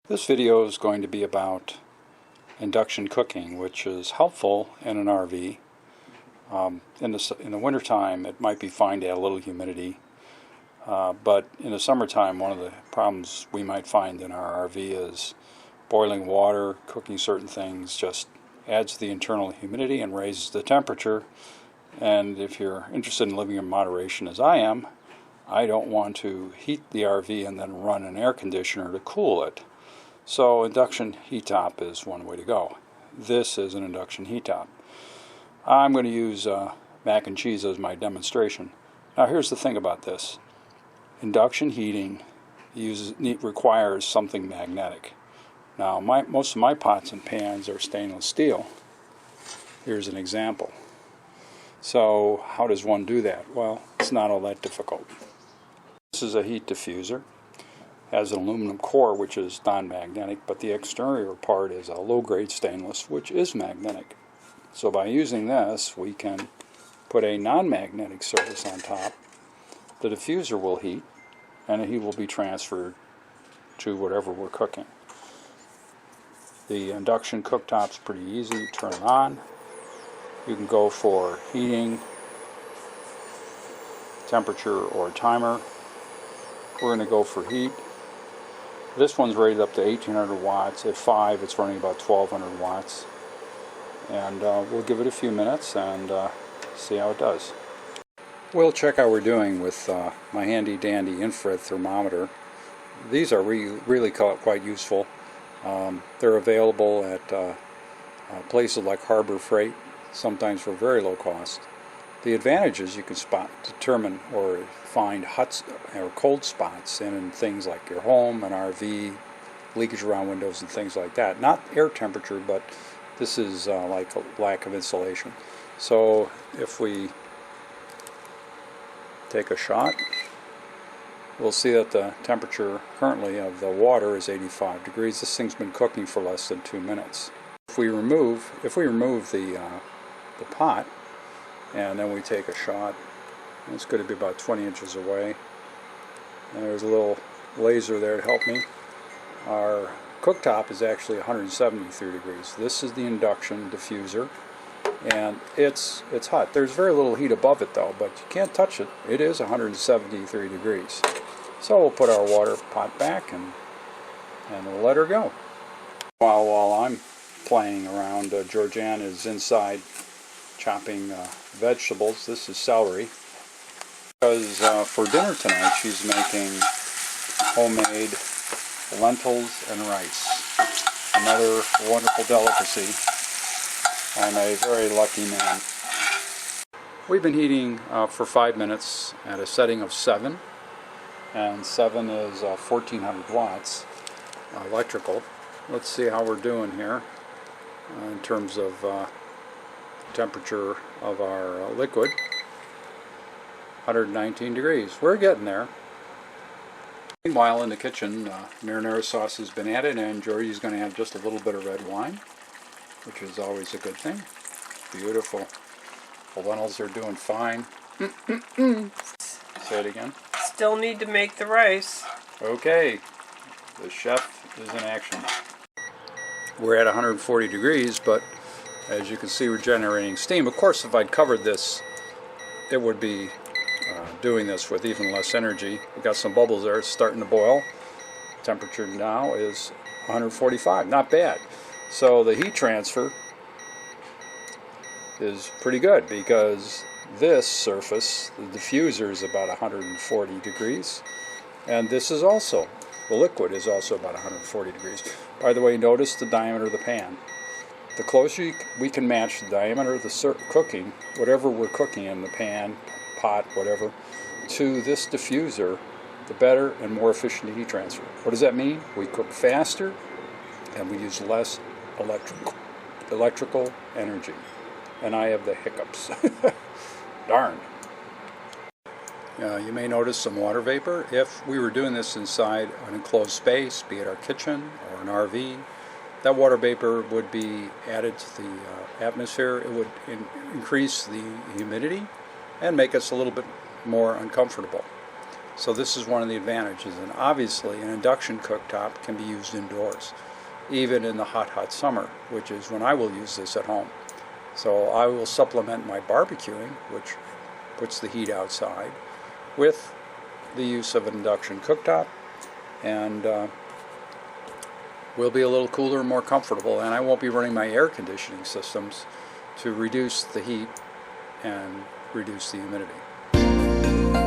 This video is going to be about induction cooking, which is helpful in an RV. In the wintertime, it might be fine to add a little humidity, but in the summertime, one of the problems we might find in our RV is boiling water, cooking certain things just adds to the internal humidity and raises the temperature. And if you're interested in living in moderation as I am, I don't want to heat the RV and then run an air conditioner to cool it. So induction heat top is one way to go. This is an induction heat top. I'm going to use mac and cheese as my demonstration. Now here's the thing about this. Induction heating requires something magnetic. Now most of my pots and pans are stainless steel. Here's an example. So how does one do that? Well, it's not all that difficult. This is a heat diffuser. Has an aluminum core which is non-magnetic, but the exterior part is a low-grade stainless which is magnetic. So by using this, we can put a non-magnetic surface on top. The diffuser will heat, and the heat will be transferred to whatever we're cooking. The induction cooktop's pretty easy. Turn it on. You can go for heating, temperature, or timer. We're going to go for heat. This one's rated up to 1800 watts. At 5, it's running about 1200 watts. And we'll give it a few minutes and see how it does. We'll check how we're doing with my handy dandy infrared thermometer. These are really quite useful. They're available at places like Harbor Freight, sometimes for very low cost. The advantage is you can determine or find hot or cold spots in things like your home, an RV, leakage around windows and things like that. Not air temperature, but this is like a lack of insulation. So if we take a shot, we'll see that the temperature currently of the water is 85 degrees. This thing's been cooking for less than 2 minutes. If we remove the pot, and then we take a shot, it's going to be about 20 inches away. And there's a little laser there to help me. Our cooktop is actually 173 degrees. This is the induction diffuser, and it's hot. There's very little heat above it though, but you can't touch it. It is 173 degrees. So we'll put our water pot back and we'll let her go. While I'm playing around, Georgianne is inside chopping vegetables. This is celery. Because for dinner tonight she's making homemade lentils and rice. Another wonderful delicacy. I'm a very lucky man. We've been heating for 5 minutes at a setting of 7. And 7 is 1400 watts electrical. Let's see how we're doing here in terms of temperature of our liquid. 119 degrees. We're getting there. Meanwhile, in the kitchen, marinara sauce has been added, and Georgie's going to add just a little bit of red wine, which is always a good thing. Beautiful. The lentils are doing fine. Say it again. Still need to make the rice. Okay. The chef is in action. We're at 140 degrees, but as you can see, we're generating steam. Of course, if I'd covered this, it would be doing this with even less energy. We got some bubbles there. It's starting to boil. Temperature now is 145. Not bad. So the heat transfer is pretty good because this surface, the diffuser, is about 140 degrees. And this is also, the liquid is also about 140 degrees. By the way, notice the diameter of the pan. The closer we can match the diameter of the cooking, whatever we're cooking in the pan, pot, whatever, to this diffuser, the better and more efficient the heat transfer. What does that mean? We cook faster and we use less electrical energy. And I have the hiccups. Darn. You may notice some water vapor. If we were doing this inside an enclosed space, be it our kitchen or an RV, that water vapor would be added to the atmosphere. It would increase the humidity and make us a little bit more uncomfortable. So this is one of the advantages, and obviously an induction cooktop can be used indoors, even in the hot summer, which is when I will use this at home. So I will supplement my barbecuing, which puts the heat outside, with the use of an induction cooktop, and we'll be a little cooler and more comfortable, and I won't be running my air conditioning systems to reduce the heat and reduce the humidity.